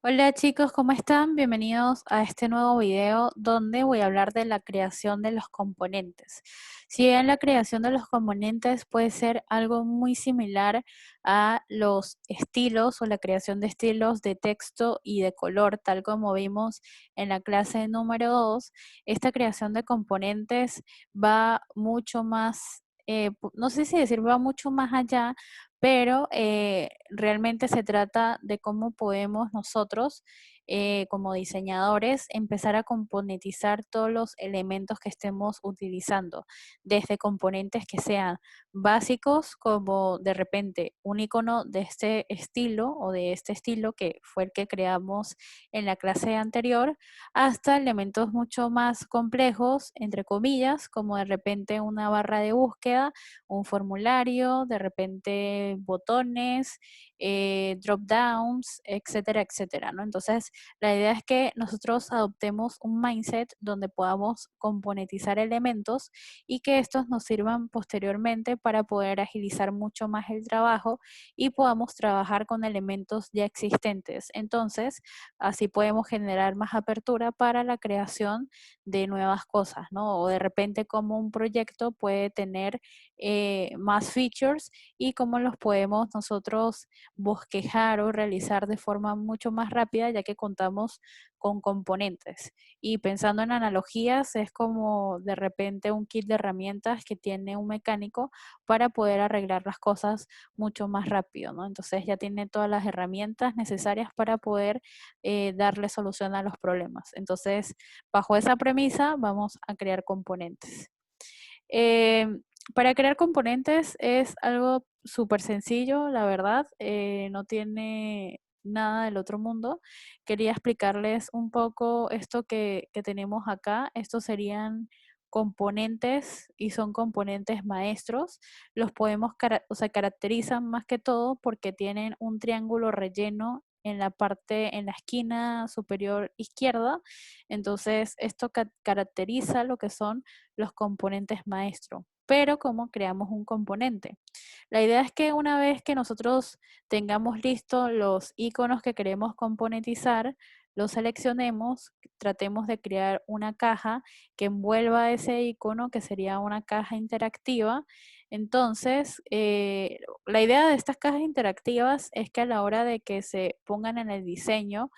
Hola chicos, ¿cómo están? Bienvenidos a este nuevo video donde voy a hablar de la creación de los componentes. Si bien la creación de los componentes puede ser algo muy similar a los estilos o la creación de estilos de texto y de color, tal como vimos en la clase número 2, esta creación de componentes va mucho más, no sé si decir va mucho más allá, pero realmente se trata de cómo podemos nosotros, como diseñadores, empezar a componentizar todos los elementos que estemos utilizando, desde componentes que sean básicos, como de repente un icono de este estilo o de este estilo que fue el que creamos en la clase anterior, hasta elementos mucho más complejos, entre comillas, como de repente una barra de búsqueda, un formulario, de repente botones, drop downs, etcétera, etcétera, ¿no? Entonces, la idea es que nosotros adoptemos un mindset donde podamos componentizar elementos y que estos nos sirvan posteriormente para poder agilizar mucho más el trabajo y podamos trabajar con elementos ya existentes. Entonces, así podemos generar más apertura para la creación de nuevas cosas, ¿no? O de repente como un proyecto puede tener más features y cómo los podemos nosotros bosquejar o realizar de forma mucho más rápida ya que contamos con componentes. Y pensando en analogías, es como de repente un kit de herramientas que tiene un mecánico para poder arreglar las cosas mucho más rápido, ¿no? Entonces ya tiene todas las herramientas necesarias para poder darle solución a los problemas. Entonces, bajo esa premisa, vamos a crear componentes. Eh, para crear componentes es algo súper sencillo, la verdad, no tiene nada del otro mundo. Quería explicarles un poco esto que tenemos acá. Estos serían componentes y son componentes maestros. Los podemos, o sea, caracterizan más que todo porque tienen un triángulo relleno en la parte, en la esquina superior izquierda. Entonces, esto caracteriza lo que son los componentes maestro. Pero ¿cómo creamos un componente? La idea es que una vez que nosotros tengamos listos los iconos que queremos componentizar, los seleccionemos, tratemos de crear una caja que envuelva ese icono, que sería una caja interactiva. Entonces, la idea de estas cajas interactivas es que a la hora de que se pongan en el diseño,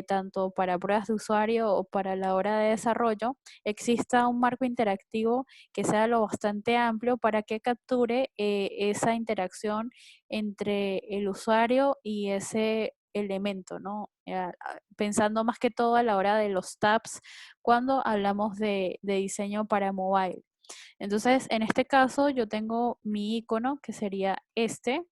tanto para pruebas de usuario o para la hora de desarrollo, exista un marco interactivo que sea lo bastante amplio para que capture esa interacción entre el usuario y ese elemento, ¿no? Pensando más que todo a la hora de los tabs cuando hablamos de diseño para mobile. Entonces, en este caso, yo tengo mi icono que sería este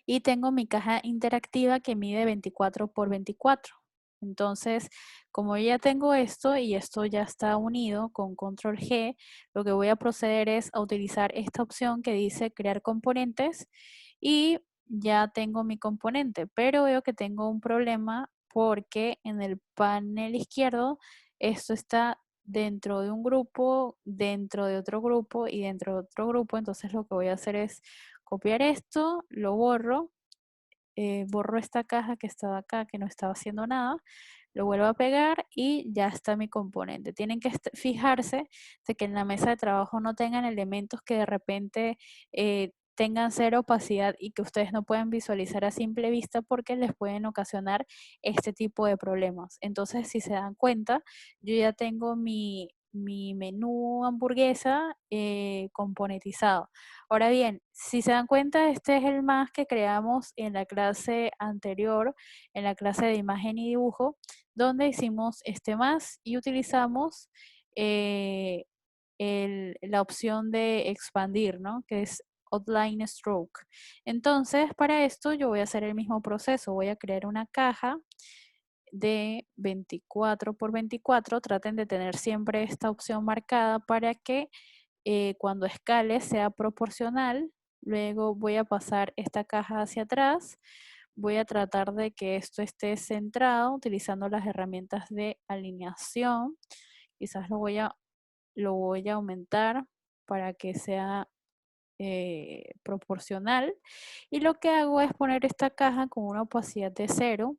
y tengo mi caja interactiva que mide 24 por 24. Entonces, como ya tengo esto y esto ya está unido con control G, lo que voy a proceder es a utilizar esta opción que dice crear componentes y ya tengo mi componente, pero veo que tengo un problema porque en el panel izquierdo esto está dentro de un grupo, dentro de otro grupo y dentro de otro grupo. Entonces lo que voy a hacer es copiar esto, lo borro, borro esta caja que estaba acá, que no estaba haciendo nada, lo vuelvo a pegar y ya está mi componente. Tienen que fijarse de que en la mesa de trabajo no tengan elementos que de repente tengan cero opacidad y que ustedes no puedan visualizar a simple vista porque les pueden ocasionar este tipo de problemas. Entonces, si se dan cuenta, yo ya tengo mi menú hamburguesa componentizado. Ahora bien, si se dan cuenta, este es el más que creamos en la clase anterior, en la clase de imagen y dibujo, donde hicimos este más y utilizamos eh, la opción de expandir, ¿no? Que es Outline Stroke. Entonces, para esto yo voy a hacer el mismo proceso. Voy a crear una caja de 24 por 24. Traten de tener siempre esta opción marcada para que cuando escale sea proporcional. Luego voy a pasar esta caja hacia atrás. Voy a tratar de que esto esté centrado utilizando las herramientas de alineación. Quizás lo voy a aumentar para que sea proporcional. Y lo que hago es poner esta caja con una opacidad de 0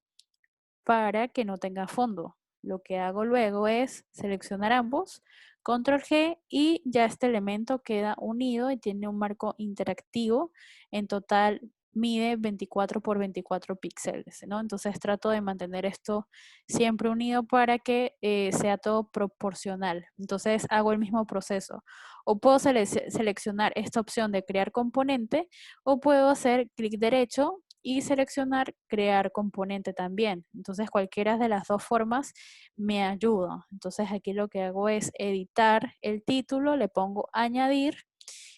para que no tenga fondo. Lo que hago luego es seleccionar ambos, control G, y ya este elemento queda unido y tiene un marco interactivo. En total mide 24 por 24 píxeles, ¿no? Entonces trato de mantener esto siempre unido para que sea todo proporcional. Entonces hago el mismo proceso. O puedo seleccionar esta opción de crear componente, o puedo hacer clic derecho y seleccionar crear componente también. Entonces cualquiera de las dos formas me ayuda. Entonces aquí lo que hago es editar el título, le pongo añadir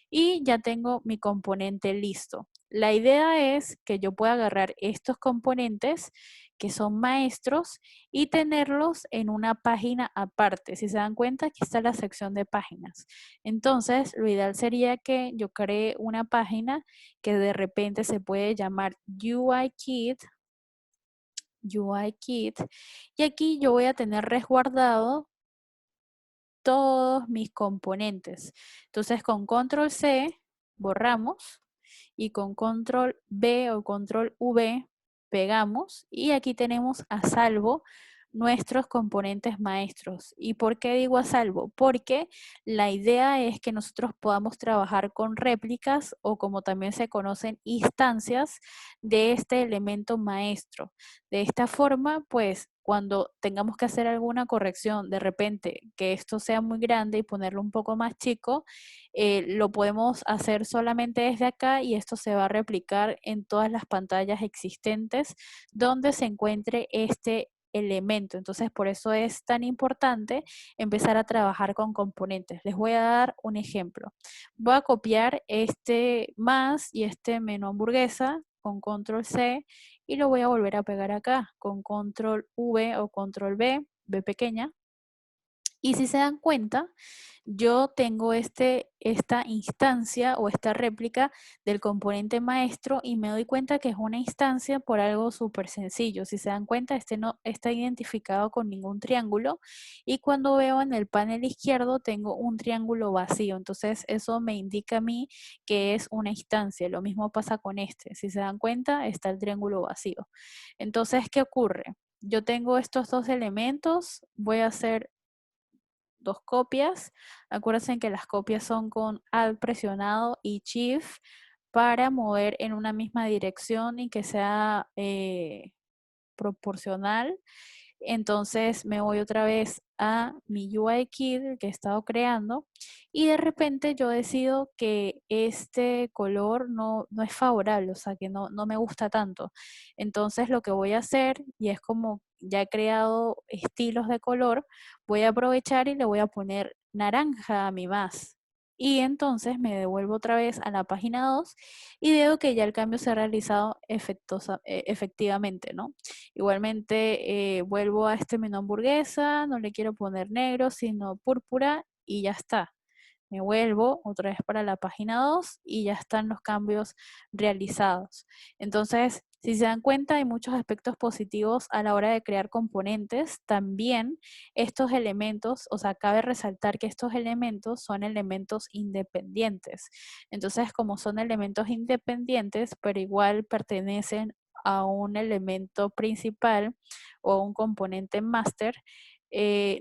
y ya tengo mi componente listo. La idea es que yo pueda agarrar estos componentes que son maestros y tenerlos en una página aparte. Si se dan cuenta, aquí está la sección de páginas. Entonces, lo ideal sería que yo cree una página que de repente se puede llamar UI Kit, y aquí yo voy a tener resguardado todos mis componentes. Entonces con control C borramos y con control V o control V pegamos, y aquí tenemos a salvo nuestros componentes maestros. ¿Y por qué digo a salvo? Porque la idea es que nosotros podamos trabajar con réplicas, o como también se conocen, instancias de este elemento maestro. De esta forma, pues cuando tengamos que hacer alguna corrección, de repente que esto sea muy grande y ponerlo un poco más chico, lo podemos hacer solamente desde acá, y esto se va a replicar en todas las pantallas existentes donde se encuentre este elemento. Entonces, por eso es tan importante empezar a trabajar con componentes. Les voy a dar un ejemplo. Voy a copiar este más y este menú hamburguesa con control C, y lo voy a volver a pegar acá con control V o control V, V pequeña. Y si se dan cuenta, yo tengo esta instancia o esta réplica del componente maestro, y me doy cuenta que es una instancia por algo súper sencillo. Si se dan cuenta, este no está identificado con ningún triángulo, y cuando veo en el panel izquierdo tengo un triángulo vacío. Entonces eso me indica a mí que es una instancia. Lo mismo pasa con este. Si se dan cuenta, está el triángulo vacío. Entonces, ¿qué ocurre? Yo tengo estos dos elementos, voy a hacer dos copias. Acuérdense que las copias son con Alt presionado y Shift para mover en una misma dirección y que sea proporcional. Entonces me voy otra vez a mi UI Kit que he estado creando, y de repente yo decido que este color no es favorable, o sea que no me gusta tanto. Entonces lo que voy a hacer, y es como ya he creado estilos de color, voy a aprovechar y le voy a poner naranja a mi más. Y entonces me devuelvo otra vez a la página 2 y veo que ya el cambio se ha realizado efectivamente, ¿no? Igualmente vuelvo a este menú hamburguesa, no le quiero poner negro, sino púrpura, y ya está. Me vuelvo otra vez para la página 2 y ya están los cambios realizados. Entonces, si se dan cuenta, hay muchos aspectos positivos a la hora de crear componentes. También estos elementos, o sea, cabe resaltar que estos elementos son elementos independientes. Entonces, como son elementos independientes, pero igual pertenecen a un elemento principal o un componente master,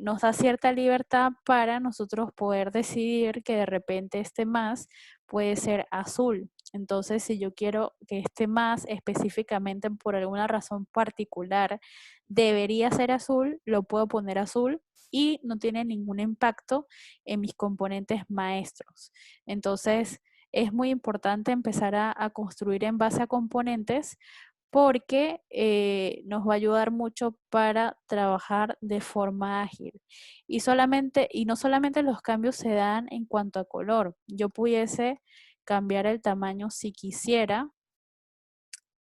nos da cierta libertad para nosotros poder decidir que de repente este más puede ser azul. Entonces, si yo quiero que este más específicamente por alguna razón particular debería ser azul, lo puedo poner azul y no tiene ningún impacto en mis componentes maestros. Entonces, es muy importante empezar a construir en base a componentes, porque nos va a ayudar mucho para trabajar de forma ágil. Y no solamente los cambios se dan en cuanto a color. Yo pudiese cambiar el tamaño si quisiera,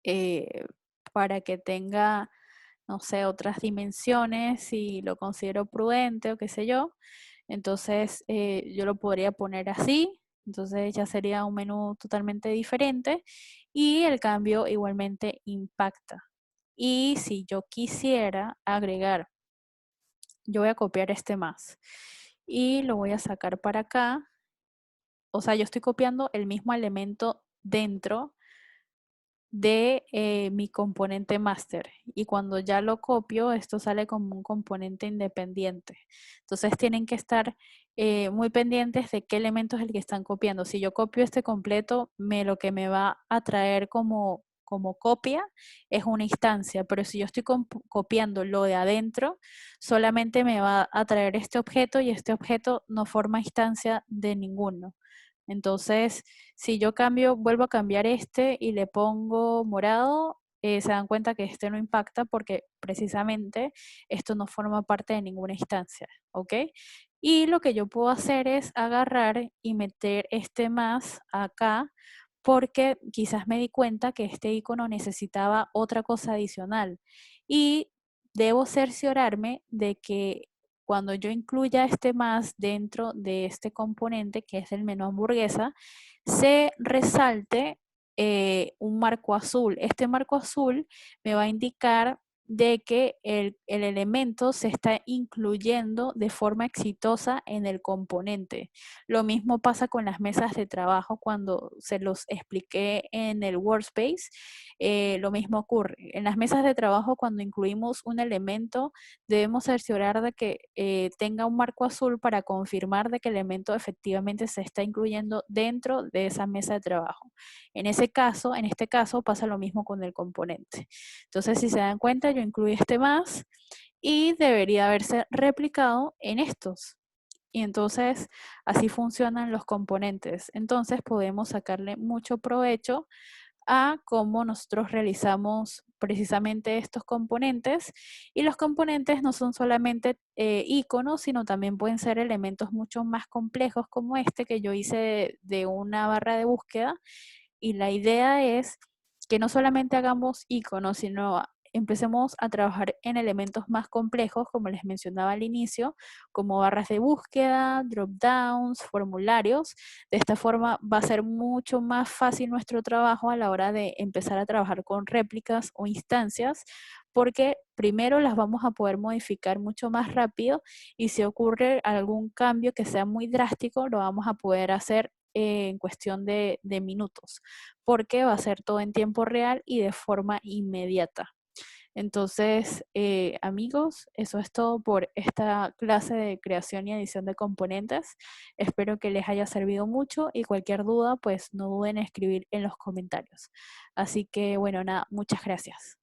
eh, para que tenga, no sé, otras dimensiones, si lo considero prudente o qué sé yo. Entonces yo lo podría poner así, entonces ya sería un menú totalmente diferente, y el cambio igualmente impacta. Y si yo quisiera agregar, yo voy a copiar este más y lo voy a sacar para acá. O sea, yo estoy copiando el mismo elemento dentro de mi componente master. Y cuando ya lo copio, esto sale como un componente independiente. Entonces tienen que estar muy pendientes de qué elementos es el que están copiando. Si yo copio este completo, lo que me va a traer como copia es una instancia, pero si yo estoy copiando lo de adentro, solamente me va a traer este objeto y este objeto no forma instancia de ninguno. Entonces, si yo cambio, vuelvo a cambiar este y le pongo morado, se dan cuenta que este no impacta porque precisamente esto no forma parte de ninguna instancia, ¿ok? Y lo que yo puedo hacer es agarrar y meter este más acá porque quizás me di cuenta que este icono necesitaba otra cosa adicional y debo cerciorarme de que cuando yo incluya este más dentro de este componente que es el menú hamburguesa, se resalte un marco azul. Este marco azul me va a indicar de que el elemento se está incluyendo de forma exitosa en el componente. Lo mismo pasa con las mesas de trabajo cuando se los expliqué en el Workspace. Lo mismo ocurre. En las mesas de trabajo cuando incluimos un elemento debemos cerciorar de que tenga un marco azul para confirmar de que el elemento efectivamente se está incluyendo dentro de esa mesa de trabajo. En este caso pasa lo mismo con el componente. Entonces, si se dan cuenta, yo incluí este más y debería haberse replicado en estos. Y entonces así funcionan los componentes. Entonces podemos sacarle mucho provecho a cómo nosotros realizamos precisamente estos componentes. Y los componentes no son solamente iconos, sino también pueden ser elementos mucho más complejos como este que yo hice de una barra de búsqueda. Y la idea es que no solamente hagamos iconos, sino empecemos a trabajar en elementos más complejos, como les mencionaba al inicio, como barras de búsqueda, drop-downs, formularios. De esta forma va a ser mucho más fácil nuestro trabajo a la hora de empezar a trabajar con réplicas o instancias, porque primero las vamos a poder modificar mucho más rápido y si ocurre algún cambio que sea muy drástico, lo vamos a poder hacer en cuestión de minutos, porque va a ser todo en tiempo real y de forma inmediata. Entonces, amigos, eso es todo por esta clase de creación y edición de componentes. Espero que les haya servido mucho y cualquier duda, pues no duden en escribir en los comentarios. Así que, bueno, nada, muchas gracias.